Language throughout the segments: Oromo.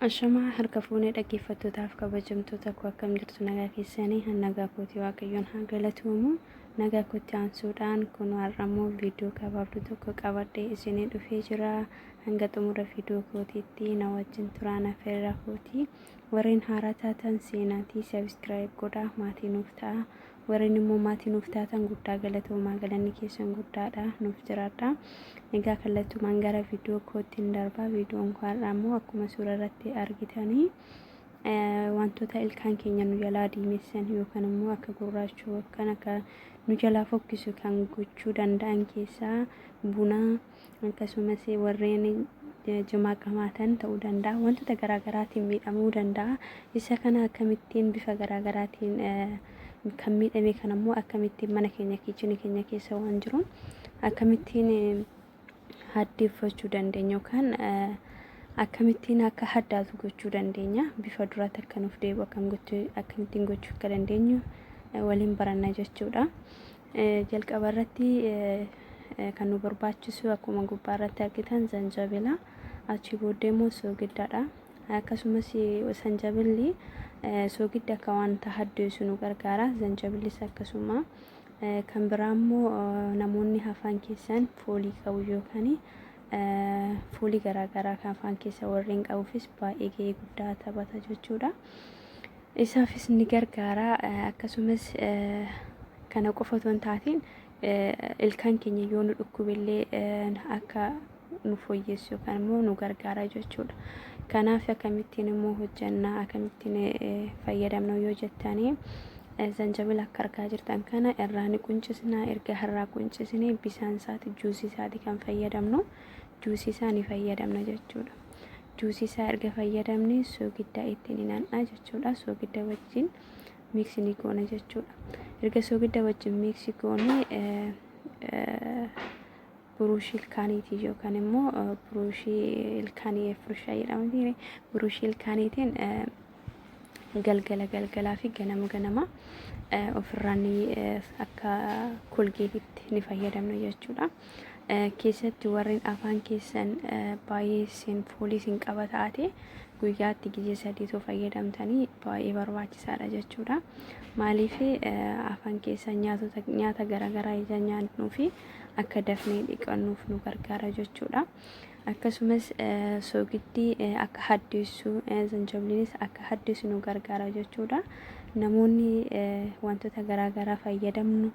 Ashamaa harka fuunee dhaggeeffattootaaf kabajamtoota koo akkam jirtu nagaa keessanii nagaa kootii waaqayyoon haa galatuumu nagaa kootti aansuudhaan kun har'ammoo viidiyoo gabaabduu tokko qabadhee isinii dhufee jira hanga xumura viidiyoo kootiitti na wajjin turaan affeerraa kootii warreen haaraa taatan seenaatii sabiskiraayib godhaa maatii nuuf ta'a warreen immoo maatii nuuf taatan guddaa galatoomaa galanni keessan guddaadha nuuf jiraadha. Egaa kallattumaan gara viidiyoo kootiin darbaa viidiyoon kun har'ammoo akkuma suura irratti argitanii wantoota ilkaan keenya nu jalaa diimessan yookaan immoo akka gurraachuu yookaan akka nu jalaa fokkisu kan gochuu danda'an keessaa buna akkasumas warreen jimaa qamaatan ta'uu danda'a wantoota garaagaraatiin miidhamuu danda'a isa kana akkamittiin bifa garaagaraatiin kan miidhame kan ammoo akkamittiin mana keenya kiichinii keenya keessa waan jiruun akkamittiin haddeeffachuu dandeenya yookaan akkamittiin akka haddaatu gochuu dandeenya bifa duraatti akka nuuf deebi'u akkamittiin gochuu akka dandeenyu waliin baranna jechuudha. Jalqaba irratti kan nu barbaachisu akkuma gubbaa irratti argitan zanjabila achi booddee immoo soogiddaadha. Akkasumas zanjabilli soogidda akka wanta haddeessu nu gargaara zanjabillis akkasuma kan biraa immoo namoonni afaan keessan foolii qabu yookaan foolii garaagaraa kan afaan keessa warreen qabuufis baay'ee gahee guddaa taphata jechuudha. Isaafis ni gargaara akkasumas kana qofa otoo hin taatiin ilkaan keenya yoo nu dhukkubillee akka nu fooyyessu yookaan immoo nu gargaara jechuudha. Kanaaf akkamittiin immoo hojjannaa akkamittiin fayyadamna yoo jettanii zanjabila akka argaa jirtan kana irraa ni quncisnaa erga harraa quncisnee bisaan isaati juusii isaati kan fayyadamnu juusii isaa ni fayyadamna jechuudha. Juusii isaa erga fayyadamne soogidda ittiin naqna jechuudha. Soogidda wajjin miiksi ni goona jechuudha. Erga soogidda wajjin miiksi goone buruushii ilkaaniitii yookaan immoo buruushii ilkaanii furshaa jedhamti buruushii ilkaaniitiin galgalaa fi ganama ofirraan akka kolgeetitti ni fayyadamna jechuudha. Keessatti warreen afaan keessan baay'ee isin foolii isin qaba taate guyyaatti gizee sadiitu fayyadamtanii baay'ee barbaachisaadha jechuudha. Maaliif afaan keessan nyaata garaagaraa ija nyaannuu fi akka dafnee dhiqannuuf nu gargaara jechuudha. Akkasumas soogiddi akka haddeessu zanjabiliinis akka haddeessu nu gargaara jechuudha. Namoonni wantoota garaagaraa fayyadamnu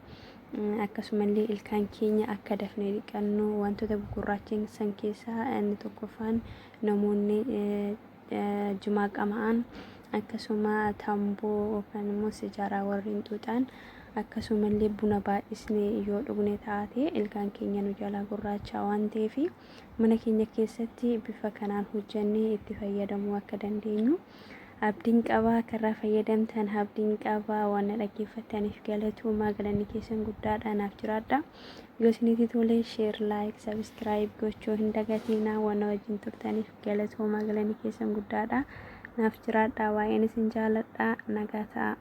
akkasumallee ilkaan keenya akka dafnee dhiqannu wantoota gurraachan keessaa inni tokkoffaan namoonni jimaa qamaan akkasuma tamboo yookaan immoo sijaaraa warreen xuuxan akkasumallee buna baay'isnee yoo dhugne taate ilkaan keenya nu jalaa gurraachaa waan ta'eef mana keenya keessatti bifa kanaan hojjannee itti fayyadamuu akka dandeenyu abdiin qabaa karraa fayyadamtan abdiin qabaa waan dhaggeeffataniif galatoomaa galanni keessan guddaadha naaf jiraadha. Yoo isinitti tole share like subscribe gochuu hin dagatinaa waan wajjin turtaniif galatoomaa galanni keessan guddaadha naaf jiraadha waa'een isin jaaladha nagaa ta'a.